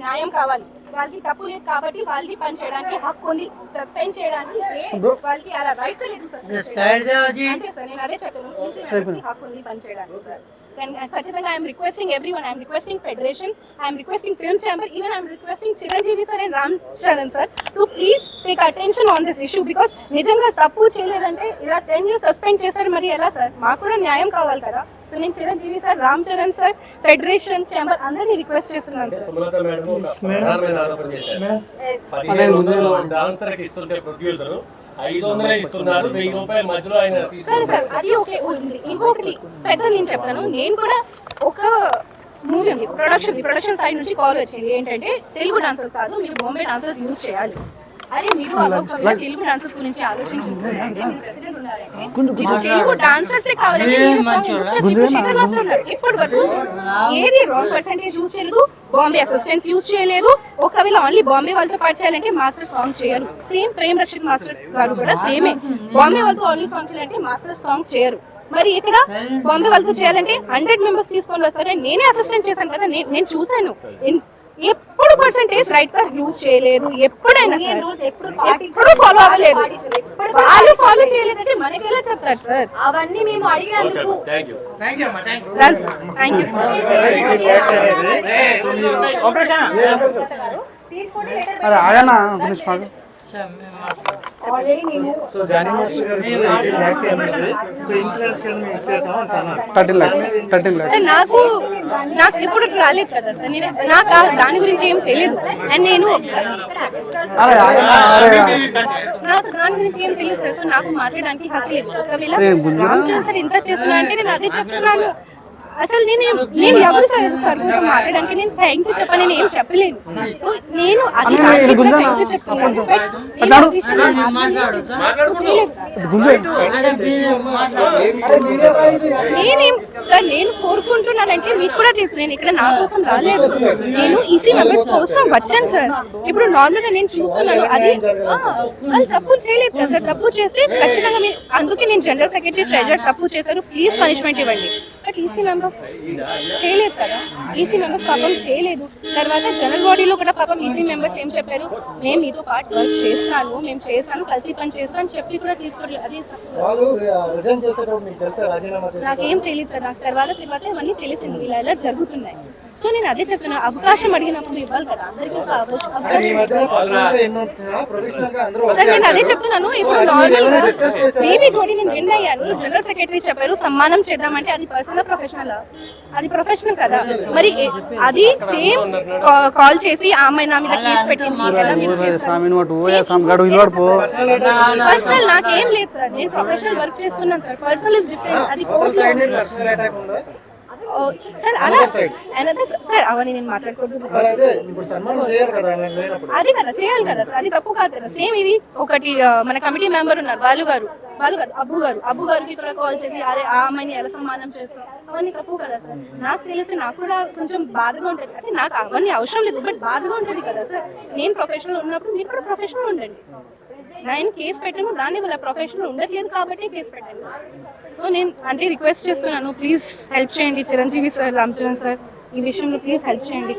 న్యాయం కావాలి. వాళ్ళకి తప్పు లేదు కాబట్టి వాళ్ళకి పని చేయడానికి హక్కు ఉంది, సస్పెండ్ చేయడానికి వాళ్ళకి అలా రైట్స్ లేదు అంటే సార్ నేను అదే చెప్తాను, హక్కు ఉంది పని చేయడానికి సార్. ఖచ్చితంగా I'm requesting everyone, I'm requesting federation, I'm requesting film chamber, even I'm requesting Chiranjeevi sir and Ram Charan sir to please take attention on this issue. Because నిజంగా తప్పు చేయలేదంటే ఇలా 10 years సస్పెండ్ చేశారు, మరి ఎలా సార్? మాకు కూడా న్యాయం కావాలి కదా. సో నేను Chiranjeevi sir, Ram Charan sir, federation, chamber అందరినీ రిక్వెస్ట్ చేస్తున్నాను సార్. సరే సార్, అది ఓకే. ఇంకొకటి పెద్ద నేను చెప్తాను, నేను కూడా ఒక మూవీ ఉంది ప్రొడక్షన్ సైడ్ నుంచి కాల్ వచ్చింది ఏంటంటే తెలుగు డాన్సర్స్ కాదు, మీరు బాంబే డాన్సర్స్ యూజ్ చేయాలి. అరే మీరు తెలుగు డాన్సర్స్ గురించి ఆలోచించారంటే తెలుగు డాన్సర్స్ కావాలంటే శేఖర్ మాస్టర్ ఉన్నారు. ఇప్పటి వరకు ఏది రాంగ్ పర్సెంటేజ్ యూజ్ చేయలేదు, బాంబే అసిస్టెంట్స్ యూజ్ చేయలేదు. ఒకవేళ ఓన్లీ బాంబే వాళ్ళతో పాటు చేయాలంటే మాస్టర్ సాంగ్ చేయరు. సేమ్ ప్రేమ్ రక్షిత్ మాస్టర్ గారు కూడా సేమే, బాంబే వాళ్ళతో ఓన్లీ సాంగ్ చేయాలంటే మాస్టర్ సాంగ్ చేయరు. మరి ఇక్కడ బాంబే వాళ్ళతో చేయాలంటే 100 members తీసుకొని వస్తారు. నేనే అసిస్టెంట్ చేశాను కదా, నేను చూశాను. ఎప్పుడు పర్సెంటేజ్ రైట్ గా యూజ్ చేయలేదు, ఎప్పుడైనా ఎప్పుడు ఫాలో అవ్వలేదు. వాళ్ళు ఫాలో చేయలేదంటే మనకి ఎలా చెప్తారు సార్? అవన్నీ మేము అడిగినందుకు thank you sir. So Jani master గారు 18 lakhs ఏమైంది, సో ఇన్సూరెన్స్ కింద మేము ఇచ్చేసాం అన్నారు 13 lakhs సార్. నాకు ఇప్పుడు రాలేదు కదా సార్, నాకు దాని గురించి ఏం తెలియదు. అండ్ నాకు దాని గురించి ఏం తెలియదు సార్. సో నాకు మాట్లాడడానికి హక్కు లేదు. ఒకవేళ రామ్ చరణ్ సార్ ఇంత చేస్తున్నా అంటే నేను అదే చెప్తున్నాను. అసలు నేను ఎవరు సార్ కోసం మాట్లాడడానికి నేను థ్యాంక్ యూ చెప్పాను, నేను ఏం చెప్పలేను. సో నేను అది థ్యాంక్ యూ చెప్తున్నాను. నేనేం సార్ నేను కోరుకుంటున్నానంటే మీకు కూడా తెలుసు, నేను ఇక్కడ నా కోసం రాలేదు, నేను ఈసీ మెంబర్స్ కోసం వచ్చాను సార్. ఇప్పుడు నార్మల్ గా నేను చూస్తున్నాను, అది వాళ్ళు తప్పు చేయలేదు కదా సార్. తప్పు చేస్తే ఖచ్చితంగా అందుకే నేను జనరల్ సెక్రటరీ ట్రెజర్ తప్పు చేశారు, ప్లీజ్ పనిష్మెంట్ ఇవ్వండి. బట్ ఈసీ మెంబర్స్ చేయలేదు కదా, ఈసీ మెంబర్స్ పాపం చేయలేదు. తర్వాత జనరల్ బాడీలో కూడా పాపం ఈసీ మెంబర్స్ ఏం చెప్పారు, మేము మీతో పాటు వర్క్ చేస్తాను, మేము చేస్తాను, కలిసి పని చేస్తాను అని చెప్పి కూడా తీసుకోలేదు. అది నాకేం తెలియదు సార్. నాకు తర్వాత ఇవన్నీ తెలిసింది, ఇలా ఇలా జరుగుతున్నాయి. సో నేను అదే చెప్తున్నా, అవకాశం అడిగినప్పుడు ఇవ్వాలి కదా అందరికీ సార్. నేను అదే చెప్తున్నాను. ఇప్పుడు నార్మల్ గా బేబీ జోడీ నేను విన్ అయ్యాను, జనరల్ సెక్రటరీ చెప్పారు సమ్మానం చేద్దామంటే అది పర్సనల్ ప్రొఫెషనల్, అది ప్రొఫెషనల్ కదా. మరి అది సేమ్ కాల్ చేసి ఆ అమ్మాయి నా మీద కేసు పెట్టింది, పర్సనల్ నాకేం లేదు సార్. నేను ప్రొఫెషనల్ వర్క్ చేస్తున్నాను సార్, పర్సనల్ ఇస్ డిఫరెంట్. అది సార్ అలా సార్ అవన్నీ నేను మాట్లాడకూడదు. అది కదా చేయాలి కదా సార్, అది తప్పు కాదు కదా. సేమ్ ఇది ఒకటి మన కమిటీ మెంబర్ ఉన్నారు బాలు గారు అబ్బు గారికి కూడా కాల్ చేసి అరే ఆ అమ్మాయిని ఎలా సమానం చేస్తాం, అవన్నీ తప్పు కదా సార్. నాకు తెలిసి నాకు కూడా కొంచెం బాధగా ఉంటుంది. అంటే నాకు అవన్నీ అవసరం లేదు, బట్ బాధగా ఉంటుంది కదా సార్. నేను ప్రొఫెషనల్ ఉన్నప్పుడు మీరు కూడా ప్రొఫెషనల్ ఉండండి. నేను కేసు పెట్టాను, దాన్ని వాళ్ళ ప్రొఫెషనల్ ఉండట్లేదు కాబట్టి కేసు పెట్టాను. సో నేను అంటే రిక్వెస్ట్ చేస్తున్నాను, ప్లీజ్ హెల్ప్ చేయండి చిరంజీవి సార్, రామ్ చరణ్ సార్, ఈ విషయంలో ప్లీజ్ హెల్ప్ చేయండి.